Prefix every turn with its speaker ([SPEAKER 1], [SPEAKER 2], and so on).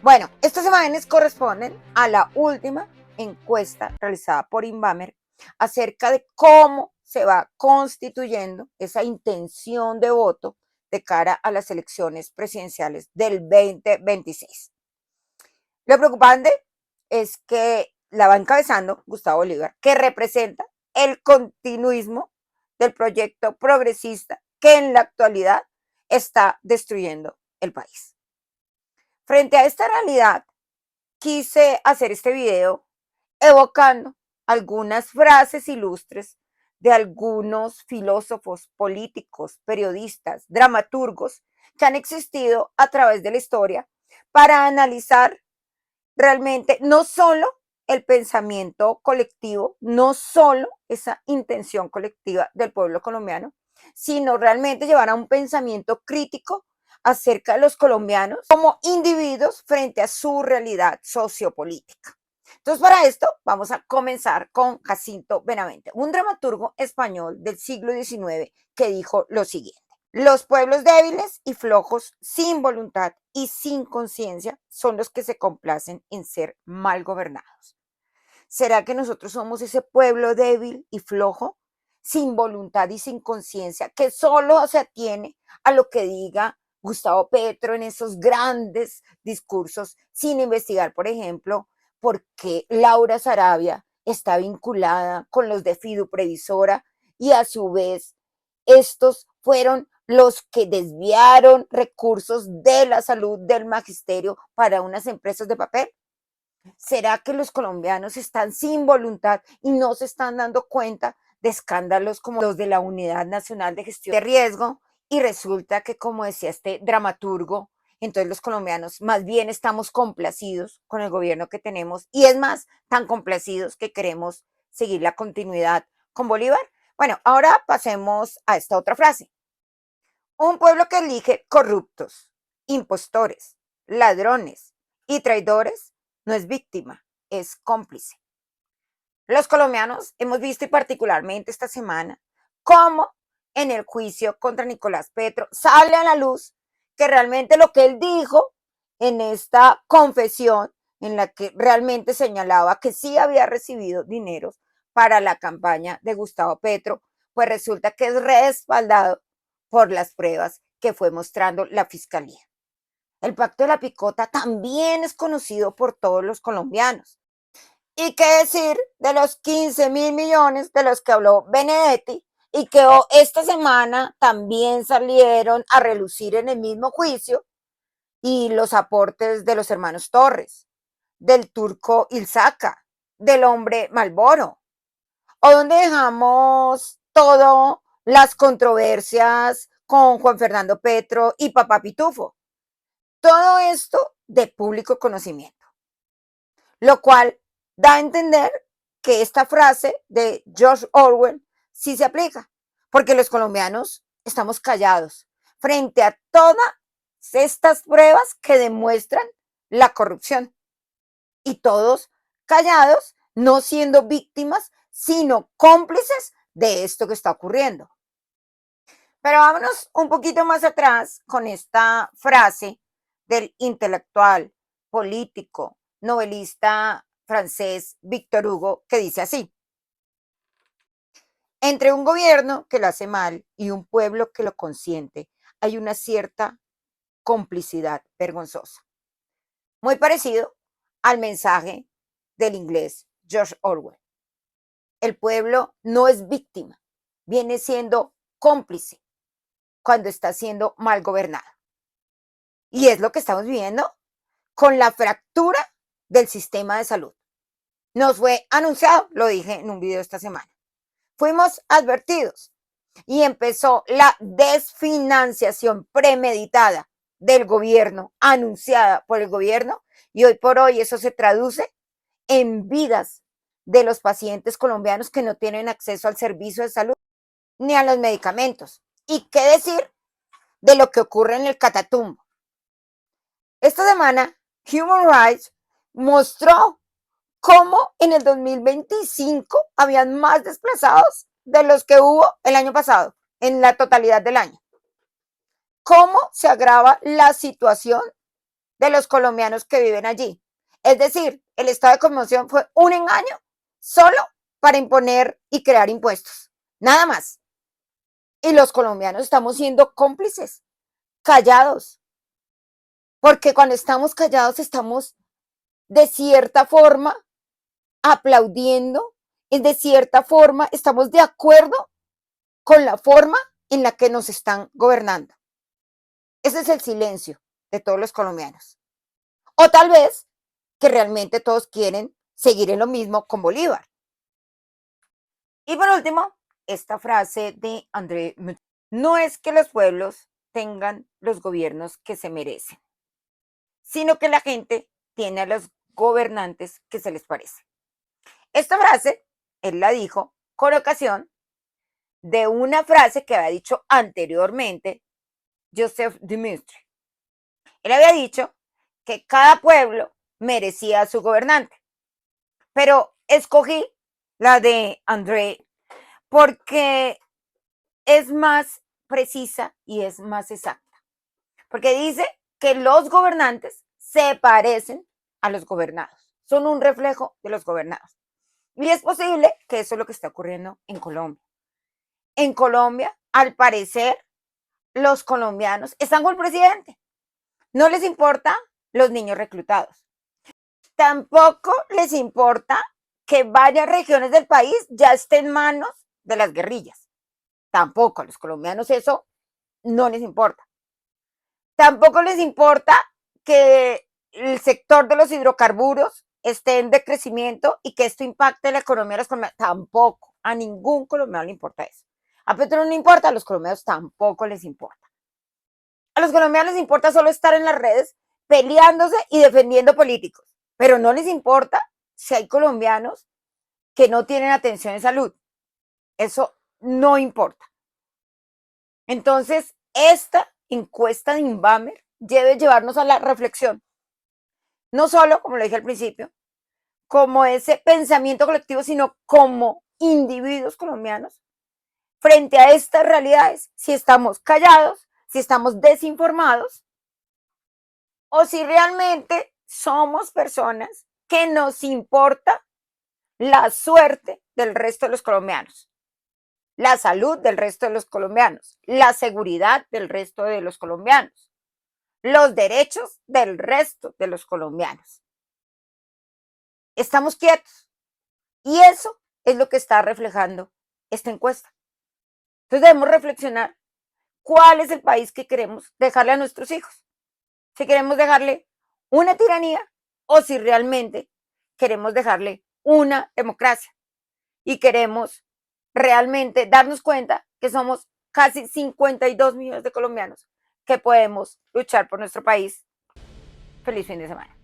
[SPEAKER 1] Bueno, estas imágenes corresponden a la última encuesta realizada por Inbamer acerca de cómo se va constituyendo esa intención de voto de cara a las elecciones presidenciales del 2026. Lo preocupante es que la va encabezando Gustavo Bolívar, que representa el continuismo del proyecto progresista que en la actualidad está destruyendo el país. Frente a esta realidad, quise hacer este video evocando algunas frases ilustres de algunos filósofos, políticos, periodistas, dramaturgos que han existido a través de la historia para analizar realmente no solo el pensamiento colectivo, no solo esa intención colectiva del pueblo colombiano, sino realmente llevar a un pensamiento crítico acerca de los colombianos como individuos frente a su realidad sociopolítica. Entonces, para esto vamos a comenzar con Jacinto Benavente, un dramaturgo español del siglo XIX que dijo lo siguiente: los pueblos débiles y flojos, sin voluntad y sin conciencia, son los que se complacen en ser mal gobernados. ¿Será que nosotros somos ese pueblo débil y flojo, sin voluntad y sin conciencia, que solo se atiene a lo que diga Gustavo Petro en esos grandes discursos, sin investigar, por ejemplo, por qué Laura Sarabia está vinculada con los de Fidu Previsora y a su vez estos fueron los que desviaron recursos de la salud del magisterio para unas empresas de papel? ¿Será que los colombianos están sin voluntad y no se están dando cuenta de escándalos como los de la Unidad Nacional de Gestión de Riesgo? Y resulta que, como decía este dramaturgo, entonces los colombianos más bien estamos complacidos con el gobierno que tenemos, y es más, tan complacidos que queremos seguir la continuidad con Bolívar. Bueno, ahora pasemos a esta otra frase. Un pueblo que elige corruptos, impostores, ladrones y traidores no es víctima, es cómplice. Los colombianos hemos visto, y particularmente esta semana, cómo en el juicio contra Nicolás Petro sale a la luz que realmente lo que él dijo en esta confesión, en la que realmente señalaba que sí había recibido dineros para la campaña de Gustavo Petro, pues resulta que es respaldado por las pruebas que fue mostrando la fiscalía. El pacto de la picota también es conocido por todos los colombianos. ¿Y qué decir de los 15.000 millones de los que habló Benedetti y que esta semana también salieron a relucir en el mismo juicio, y los aportes de los hermanos Torres, del turco Ilzaca, del hombre Malboro? ¿O dónde dejamos todas las controversias con Juan Fernando Petro y Papá Pitufo? Todo esto de público conocimiento, lo cual da a entender que esta frase de George Orwell sí se aplica, porque los colombianos estamos callados frente a todas estas pruebas que demuestran la corrupción, y todos callados, no siendo víctimas, sino cómplices de esto que está ocurriendo. Pero vámonos un poquito más atrás con esta frase del intelectual, político, novelista francés Victor Hugo, que dice así: entre un gobierno que lo hace mal y un pueblo que lo consiente, hay una cierta complicidad vergonzosa. Muy parecido al mensaje del inglés George Orwell. El pueblo no es víctima, viene siendo cómplice cuando está siendo mal gobernado. Y es lo que estamos viviendo con la fractura del sistema de salud. Nos fue anunciado, lo dije en un video esta semana. Fuimos advertidos y empezó la desfinanciación premeditada del gobierno, anunciada por el gobierno, y hoy por hoy eso se traduce en vidas de los pacientes colombianos que no tienen acceso al servicio de salud ni a los medicamentos. ¿Y qué decir de lo que ocurre en el Catatumbo? Esta semana, Human Rights mostró cómo en el 2025 habían más desplazados de los que hubo el año pasado, en la totalidad del año. ¿Cómo se agrava la situación de los colombianos que viven allí. Es decir, el estado de conmoción fue un engaño solo para imponer y crear impuestos. Nada más. Y los colombianos estamos siendo cómplices, callados. Porque cuando estamos callados estamos de cierta forma aplaudiendo y de cierta forma estamos de acuerdo con la forma en la que nos están gobernando. Ese es el silencio de todos los colombianos. O tal vez que realmente todos quieren seguir en lo mismo con Bolívar. Y por último, esta frase de André Meucci. No es que los pueblos tengan los gobiernos que se merecen, sino que la gente tiene a los gobernantes que se les parece. Esta frase, él la dijo con ocasión de una frase que había dicho anteriormente Joseph de Maistre. Él había dicho que cada pueblo merecía a su gobernante, pero escogí la de André porque es más precisa y es más exacta, porque dice que los gobernantes se parecen a los gobernados, son un reflejo de los gobernados. Y es posible que eso es lo que está ocurriendo en Colombia. En Colombia, al parecer, los colombianos están con el presidente. No les importa los niños reclutados. Tampoco les importa que varias regiones del país ya estén en manos de las guerrillas. Tampoco a los colombianos eso no les importa. Tampoco les importa que el sector de los hidrocarburos esté en decrecimiento y que esto impacte la economía de los colombianos. Tampoco, a ningún colombiano le importa eso. A Petro no le importa, a los colombianos tampoco les importa. A los colombianos les importa solo estar en las redes peleándose y defendiendo políticos, pero no les importa si hay colombianos que no tienen atención en salud. Eso no importa. Entonces, esta encuesta de Inbamer debe llevarnos a la reflexión. No solo, como lo dije al principio, como ese pensamiento colectivo, sino como individuos colombianos frente a estas realidades, si estamos callados, si estamos desinformados o si realmente somos personas que nos importa la suerte del resto de los colombianos, la salud del resto de los colombianos, la seguridad del resto de los colombianos, los derechos del resto de los colombianos. Estamos quietos y eso es lo que está reflejando esta encuesta. Entonces debemos reflexionar cuál es el país que queremos dejarle a nuestros hijos. Si queremos dejarle una tiranía o si realmente queremos dejarle una democracia y queremos realmente darnos cuenta que somos casi 52 millones de colombianos que podemos luchar por nuestro país. Feliz fin de semana.